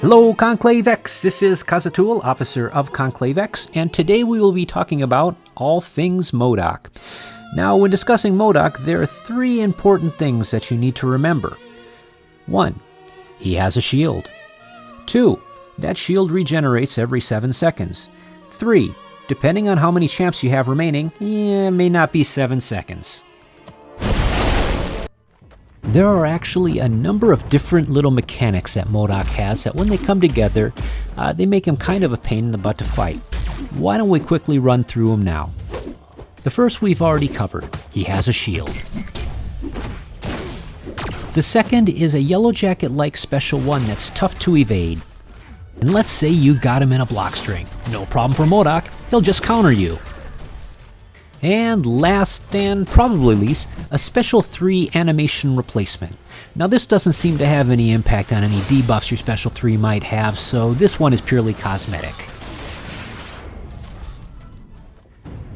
Hello Conclave X, this is Kazatul, Officer of Conclave X, and today we will be talking about all things MODOK. Now when discussing MODOK, there are three important things that you need to remember. 1. He has a shield. 2. That shield regenerates every 7 seconds. 3. Depending on how many champs you have remaining, it may not be 7 seconds. There are actually a number of different little mechanics that MODOK has that when they come together, they make him kind of a pain in the butt to fight. Why don't we quickly run through them now? The first we've already covered. He has a shield. The second is a Yellow Jacket-like special one that's tough to evade. And let's say you got him in a block string. No problem for MODOK, he'll just counter you. And last and probably least, a special 3 animation replacement. Now this doesn't seem to have any impact on any debuffs your special 3 might have, so this one is purely cosmetic.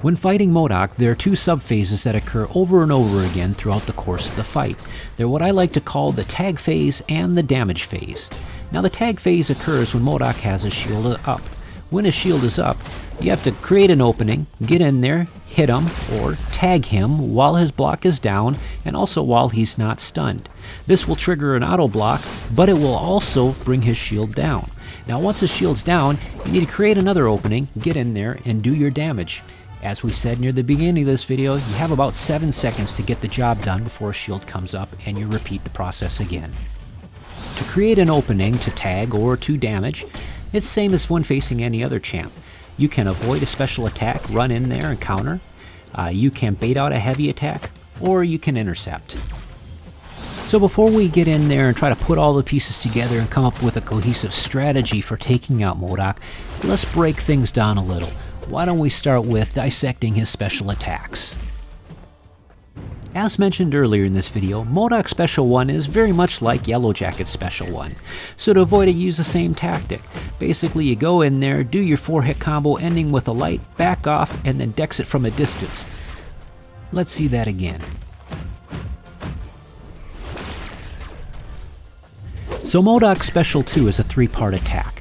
When fighting MODOK, there are 2 subphases that occur over and over again throughout the course of the fight. They're what I like to call the tag phase and the damage phase. Now the tag phase occurs when MODOK has his shield up. When his shield is up, you have to create an opening, get in there, hit him, or tag him while his block is down, and also while he's not stunned. This will trigger an auto block, but it will also bring his shield down. Now once his shield's down, you need to create another opening, get in there, and do your damage. As we said near the beginning of this video, you have about 7 seconds to get the job done before a shield comes up, and you repeat the process again. To create an opening to tag or to damage, it's the same as when facing any other champ. You can avoid a special attack, run in there and counter. You can bait out a heavy attack, or you can intercept. So before we get in there and try to put all the pieces together and come up with a cohesive strategy for taking out MODOK, let's break things down a little. Why don't we start with dissecting his special attacks? As mentioned earlier in this video, MODOK Special 1 is very much like Yellow Jacket's Special 1. So to avoid it, use the same tactic. Basically, you go in there, do your 4-hit combo ending with a light, back off, and then dex it from a distance. Let's see that again. So MODOK Special 2 is a 3-part attack.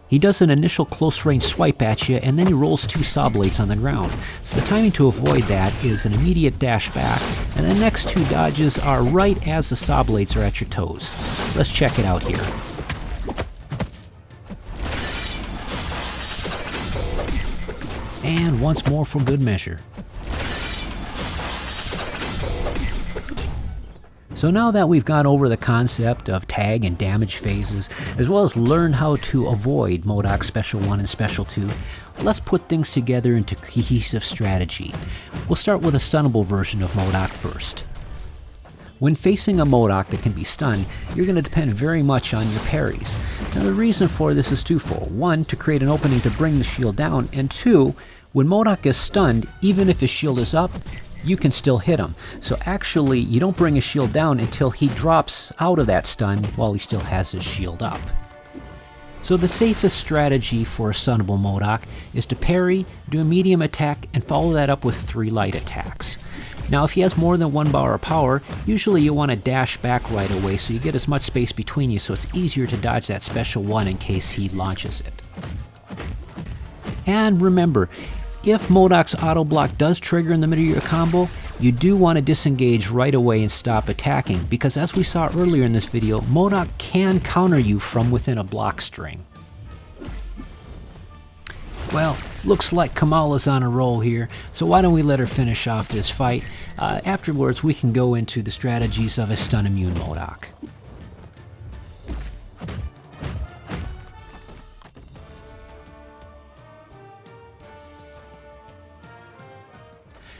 He does an initial close-range swipe at you, and then he rolls 2 saw blades on the ground. So the timing to avoid that is an immediate dash back, and the next 2 dodges are right as the saw blades are at your toes. Let's check it out here. And once more for good measure. So now that we've gone over the concept of tag and damage phases, as well as learned how to avoid MODOK Special 1 and Special 2, let's put things together into cohesive strategy. We'll start with a stunnable version of MODOK first. When facing a MODOK that can be stunned, you're going to depend very much on your parries. Now the reason for this is twofold. 1, to create an opening to bring the shield down, and 2, when MODOK is stunned, even if his shield is up, you can still hit him. So actually, you don't bring his shield down until he drops out of that stun while he still has his shield up. So the safest strategy for a stunnable MODOK is to parry, do a medium attack, and follow that up with 3 light attacks. Now if he has more than 1 bar of power, usually you want to dash back right away so you get as much space between you so it's easier to dodge that special 1 in case he launches it. And remember, if MODOK's auto block does trigger in the middle of your combo, you do want to disengage right away and stop attacking, because as we saw earlier in this video, MODOK can counter you from within a block string. Well, looks like Kamala's on a roll here, so why don't we let her finish off this fight. Afterwards we can go into the strategies of a stun immune MODOK.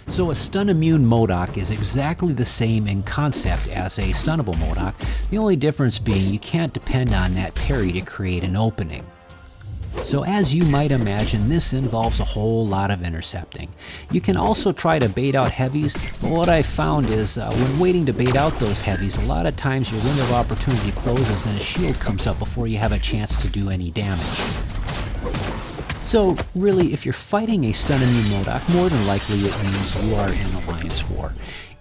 So a stun immune MODOK is exactly the same in concept as a stunnable MODOK, the only difference being you can't depend on that parry to create an opening. So as you might imagine, this involves a whole lot of intercepting. You can also try to bait out heavies, but what I found is when waiting to bait out those heavies, a lot of times your window of opportunity closes and a shield comes up before you have a chance to do any damage. So really, if you're fighting a stun immune MODOK, more than likely it means you are in an alliance war.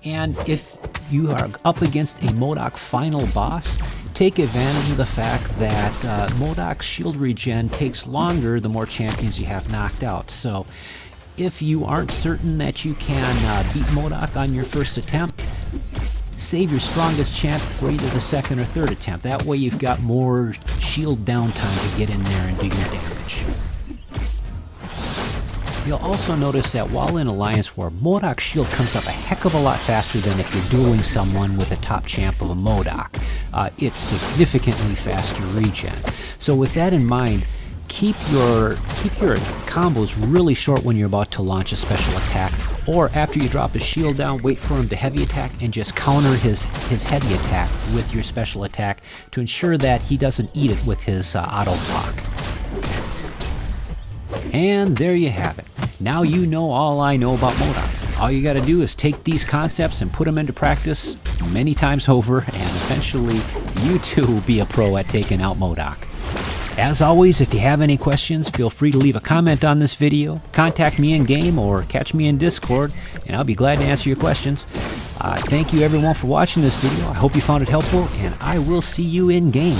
And if you are up against a MODOK final boss, take advantage of the fact that MODOK's shield regen takes longer the more champions you have knocked out. So if you aren't certain that you can beat MODOK on your first attempt, save your strongest champ for either the second or third attempt. That way you've got more shield downtime to get in there and do your damage. You'll also notice that while in Alliance War, MODOK's shield comes up a heck of a lot faster than if you're dueling someone with a top champ of a MODOK. It's significantly faster regen. So with that in mind, keep your combos really short when you're about to launch a special attack, or after you drop his shield down, wait for him to heavy attack and just counter his heavy attack with your special attack to ensure that he doesn't eat it with his auto block. And there you have it. Now you know all I know about MODOK. All you gotta do is take these concepts and put them into practice many times over, and eventually you too will be a pro at taking out MODOK. As always, if you have any questions, feel free to leave a comment on this video, contact me in-game, or catch me in Discord, and I'll be glad to answer your questions. Thank you everyone for watching this video. I hope you found it helpful, and I will see you in-game.